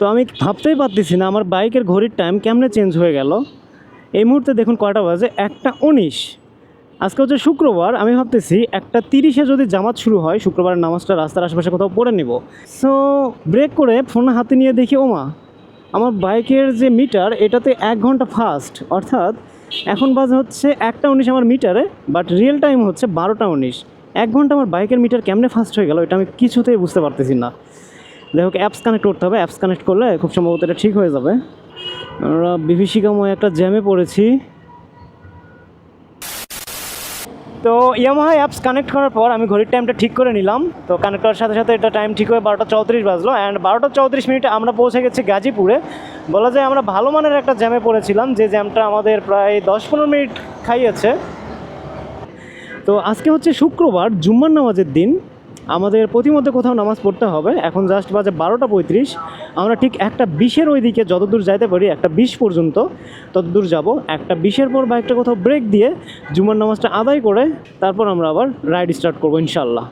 তো আমি ভাবতেই পারতেছি না আমার বাইকের ঘড়ির টাইম কেমনে চেঞ্জ হয়ে গেল। এই মুহূর্তে দেখুন কয়টা বাজে, 1:19। আজকে হচ্ছে শুক্রবার, আমি ভাবতেছি 1:30-এ যদি জামাত শুরু হয়, শুক্রবারের নামাজটা রাস্তার আশেপাশে কোথাও পড়ে নিব। সো ব্রেক করে ফোন হাতে নিয়ে দেখি ওমা, আমার বাইকের যে মিটার এটাতে 1 ঘন্টা ফাস্ট, অর্থাৎ এখন বাজে হচ্ছে 1:19 আমার মিটারে, বাট রিয়েল টাইম হচ্ছে 12:19। 1 ঘন্টা আমার বাইকের মিটার কেমনে ফাস্ট হয়ে গেল এটা আমি কিছুতেই বুঝতে পারতেছি না। যাই হোক, অ্যাপস কানেক্ট করতে হবে, অ্যাপস কানেক্ট করলে খুব সম্ভবত এটা ঠিক হয়ে যাবে। আমরা বিভীষিকাময় একটা জ্যামে পড়েছি। তো ইয়ামাহা অ্যাপস কানেক্ট করার পর আমি ঘড়ির টাইমটা ঠিক করে নিলাম। তো কানেক্ট করার সাথে সাথে এটা টাইম ঠিক হয়ে 12:34 বাজলো। অ্যান্ড 12:34 আমরা পৌঁছে গেছি গাজীপুরে। বলা যায় আমরা ভালো মানের একটা জ্যামে পড়েছিলাম, যে জ্যামটা আমাদের প্রায় 10-15 মিনিট খাইয়েছে। তো আজকে হচ্ছে শুক্রবার, জুম্মার নামাজের দিন। আমাদের প্রতিমধ্যে কোথাও নামাজ পড়তে হবে। এখন জাস্ট বাজে 12:35। আমরা ঠিক 1:20-এর ওই দিকে যতদূর যাইতে পারি, 1:20 পর্যন্ত ততদূর যাব। 1:20-এর পর বাইকটা কোথাও ব্রেক দিয়ে জুম্মার নামাজটা আদায় করে তারপর আমরা আবার রাইড স্টার্ট করবো ইনশাল্লাহ।